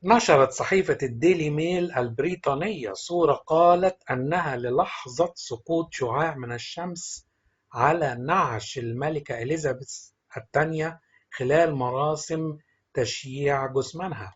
نشرت صحيفة الديلي ميل البريطانية صورة قالت أنها للحظة سقوط شعاع من الشمس على نعش الملكة إليزابيث الثانية خلال مراسم تشييع جثمانها.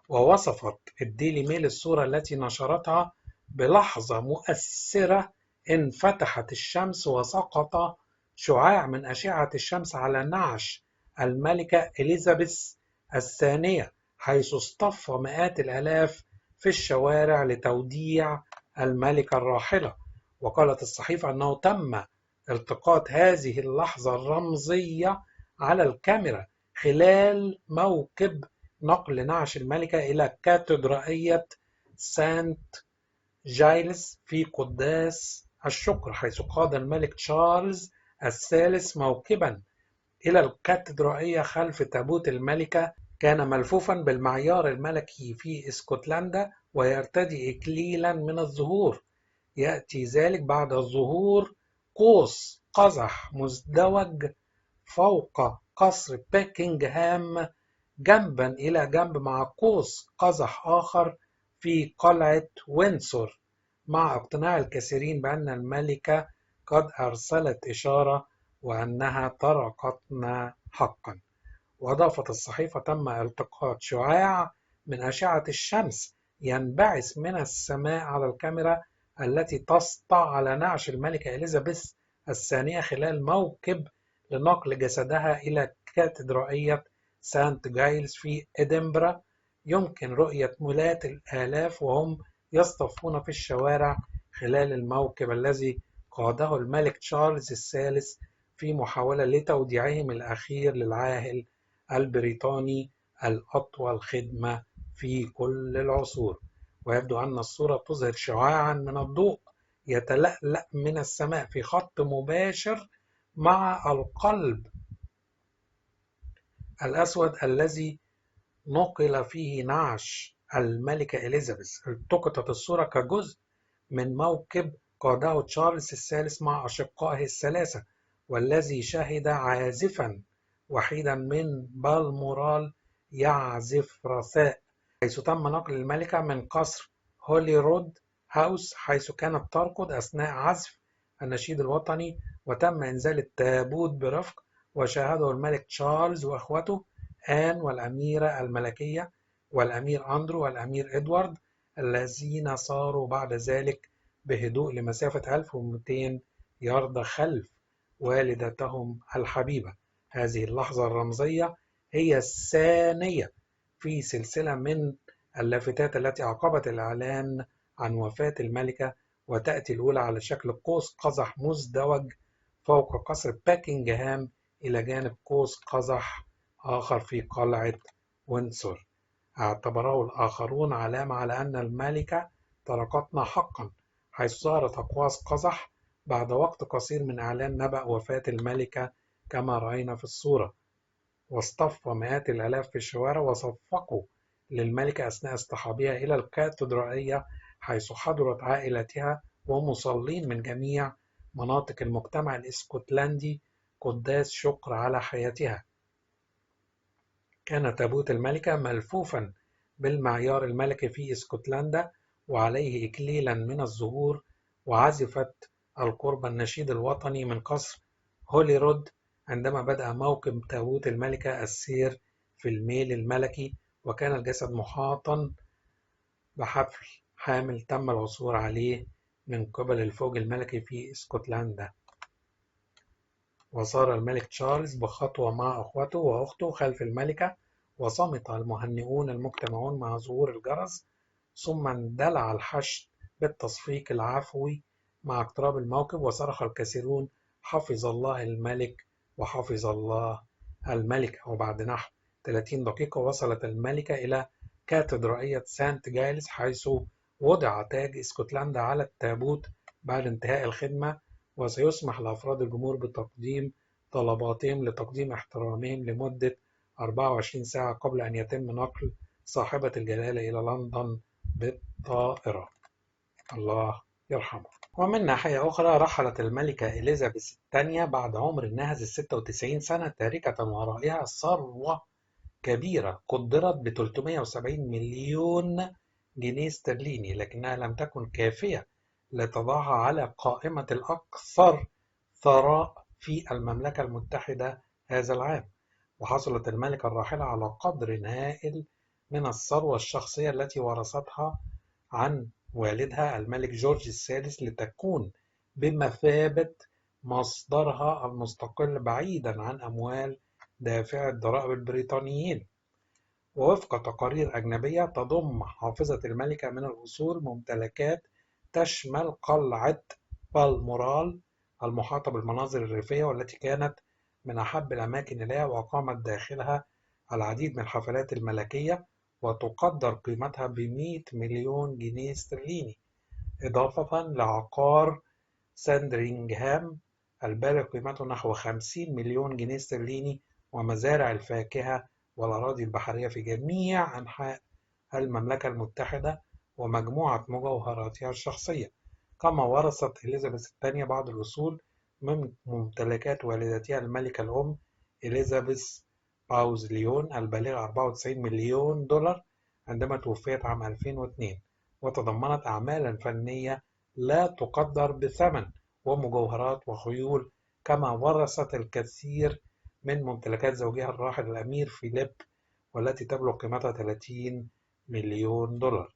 ووصفت الديلي ميل الصورة التي نشرتها بلحظة مؤثرة انفتحت الشمس وسقط شعاع من أشعة الشمس على نعش الملكة إليزابيث الثانية، حيث اصطف مئات الآلاف في الشوارع لتوديع الملكة الراحلة. وقالت الصحيفة أنه تم التقاط هذه اللحظة الرمزية على الكاميرا خلال موكب نقل نعش الملكة إلى كاتدرائية سانت جايلز في قداس الشكر، حيث قاد الملك تشارلز الثالث موكبا إلى الكاتدرائية خلف تابوت الملكة. كان ملفوفا بالمعيار الملكي في اسكتلندا ويرتدي إكليلا من الزهور. يأتي ذلك بعد ظهور قوس قزح مزدوج فوق قصر بيكنغهام جنبا إلى جنب مع قوس قزح آخر في قلعة ويندسور، مع اقتناع الكثيرين بأن الملكة قد أرسلت إشارة وأنها طرقتنا حقا. وأضافت الصحيفة تم التقاط شعاع من أشعة الشمس ينبعث من السماء على الكاميرا التي تسطع على نعش الملكة إليزابيث الثانية خلال موكب لنقل جسدها إلى كاتدرائية سانت جايلز في إدنبرا. يمكن رؤية مئات الآلاف وهم يصطفون في الشوارع خلال الموكب الذي قاده الملك تشارلز الثالث في محاولة لتوديعهم الأخير للعاهل البريطاني الأطول خدمة في كل العصور. ويبدو أن الصورة تظهر شعاعا من الضوء يتلألأ من السماء في خط مباشر مع القلب الأسود الذي نُقل فيه نعش الملكة إليزابيث. التقطت الصورة كجزء من موكب قاده تشارلز الثالث مع أشقائه الثلاثة، والذي شهد عازفا وحيدا من بالمورال يعزف رثاء، حيث تم نقل الملكة من قصر هوليرود هاوس حيث كانت ترقد أثناء عزف النشيد الوطني، وتم إنزال التابوت برفق. وشاهده الملك تشارلز وأخوته آن والأميرة الملكية والأمير أندرو والأمير إدوارد، الذين ساروا بعد ذلك بهدوء لمسافة 1200 ياردة خلف والدتهم الحبيبة. هذه اللحظة الرمزية هي الثانية في سلسلة من اللافتات التي عقبت الإعلان عن وفاة الملكة، وتأتي الأولى على شكل قوس قزح مزدوج فوق قصر باكنغهام إلى جانب قوس قزح آخر في قلعة ويندسور. اعتبره الآخرون علامة على أن الملكة طرقتنا حقا، حيث ظهرت أقواس قزح بعد وقت قصير من إعلان نبأ وفاة الملكة كما رأينا في الصورة. واصطف مئات الآلاف في الشوارع وصفقوا للملكة أثناء اصطحابها إلى الكاتدرائية، حيث حضرت عائلتها ومصلين من جميع مناطق المجتمع الاسكتلندي قداس شكر على حياتها. كان تابوت الملكة ملفوفا بالمعيار الملكي في اسكتلندا وعليه إكليلا من الزهور، وعزفت القربة النشيد الوطني من قصر هوليرود عندما بدأ موكب تابوت الملكة السير في الميل الملكي، وكان الجسد محاطا بحفل حامل تم العثور عليه من قبل الفوج الملكي في اسكتلندا. وسار الملك تشارلز بخطوة مع أخوته وأخته خلف الملكة، وصمت المهنئون المجتمعون مع ظهور الجرس، ثم اندلع الحشد بالتصفيق العفوي مع اقتراب الموكب، وصرخ الكثيرون حفظ الله الملك وحفظ الله الملكة. وبعد نحو 30 دقيقة وصلت الملكة إلى كاتدرائية سانت جايلز، حيث وضع تاج اسكتلندا على التابوت بعد انتهاء الخدمة، وسيسمح لأفراد الجمهور بتقديم طلباتهم لتقديم احترامهم لمدة 24 ساعة قبل أن يتم نقل صاحبة الجلالة إلى لندن بالطائرة. الله يرحمه. ومن ناحية أخرى رحلت الملكة إليزابيث الثانية بعد عمر ناهز 96 سنة، تاركة وراءها ثروة كبيرة قدرت ب 370 مليون جنيه استرليني، لكنها لم تكن كافية لتضعها على قائمة الأكثر ثراء في المملكة المتحدة هذا العام. وحصلت الملكة الراحلة على قدر هائل من الثروة الشخصية التي ورثتها عن والدها الملك جورج الثالث، لتكون بمثابة مصدرها المستقل بعيدا عن أموال دافعي الضرائب البريطانيين. ووفق تقارير أجنبية، تضم حافظة الملكة من الأصول ممتلكات تشمل قلعة بالمورال المحاطة بالمناظر الريفية، والتي كانت من أحب الأماكن إليها، وأقامت داخلها العديد من الحفلات الملكية، وتقدر قيمتها ب100 مليون جنيه استرليني، إضافة لعقار ساندرينغهام البالغ قيمته نحو 50 مليون جنيه استرليني، ومزارع الفاكهة والأراضي البحرية في جميع أنحاء المملكة المتحدة، ومجموعة مجوهراتها الشخصية. كما ورثت إليزابيث الثانية بعض الأصول من ممتلكات والدتها الملكة الأم إليزابيث باوز ليون البالغة 94 مليون دولار عندما توفيت عام 2002، وتضمنت أعمالا فنية لا تقدر بثمن ومجوهرات وخيول. كما ورثت الكثير من ممتلكات زوجها الراحل الأمير فيليب، والتي تبلغ قيمتها 30 مليون دولار.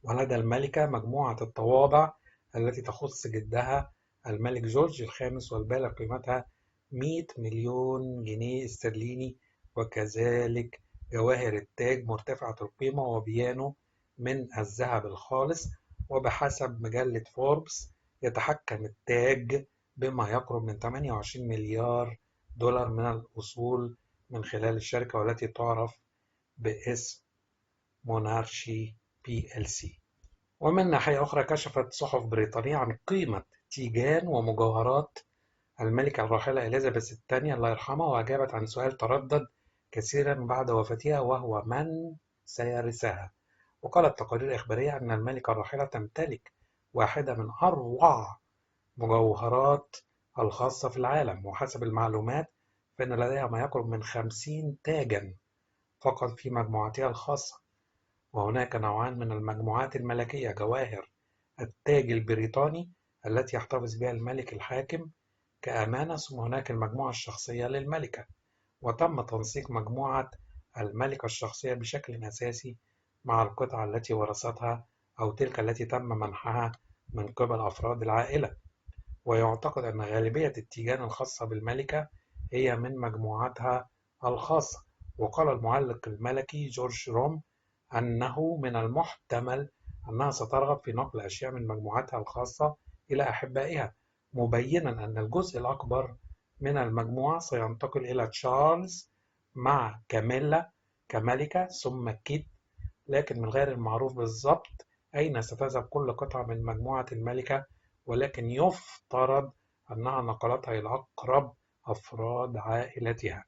ولدى الملكة مجموعة الطوابع التي تخص جدها الملك جورج الخامس، والبالغ قيمتها 100 مليون جنيه استرليني، وكذلك جواهر التاج مرتفعة القيمة وبيانو من الذهب الخالص. وبحسب مجلة فوربس يتحكم التاج بما يقرب من 28 مليار دولار من الأصول من خلال الشركة، والتي تعرف باسم مونارشي PLC. ومن ناحية أخرى، كشفت صحف بريطانية عن قيمة تيجان ومجوهرات الملكة الراحلة إليزابيث الثانية الله يرحمها، وأجابت عن سؤال تردد كثيرا بعد وفاتها، وهو من سيرثها. وقالت تقارير إخبارية أن الملكة الراحلة تمتلك واحدة من أروع مجوهرات الخاصة في العالم، وحسب المعلومات فإن لديها ما يقرب من 50 تاجا فقط في مجموعتها الخاصة. وهناك نوعان من المجموعات الملكية: جواهر التاج البريطاني التي يحتفظ بها الملك الحاكم كأمانة، ثم هناك المجموعة الشخصية للملكة. وتم تنسيق مجموعة الملكة الشخصية بشكل أساسي مع القطع التي ورثتها أو تلك التي تم منحها من قبل أفراد العائلة. ويعتقد أن غالبية التيجان الخاصة بالملكة هي من مجموعتها الخاصة. وقال المعلق الملكي جورج روم أنه من المحتمل أنها سترغب في نقل أشياء من مجموعتها الخاصة إلى أحبائها، مبينا أن الجزء الأكبر من المجموعة سينتقل إلى تشارلز مع كاميلا كملكة ثم كيت، لكن من غير المعروف بالضبط أين ستذهب كل قطعة من مجموعة الملكة، ولكن يفترض أنها نقلتها إلى أقرب أفراد عائلتها.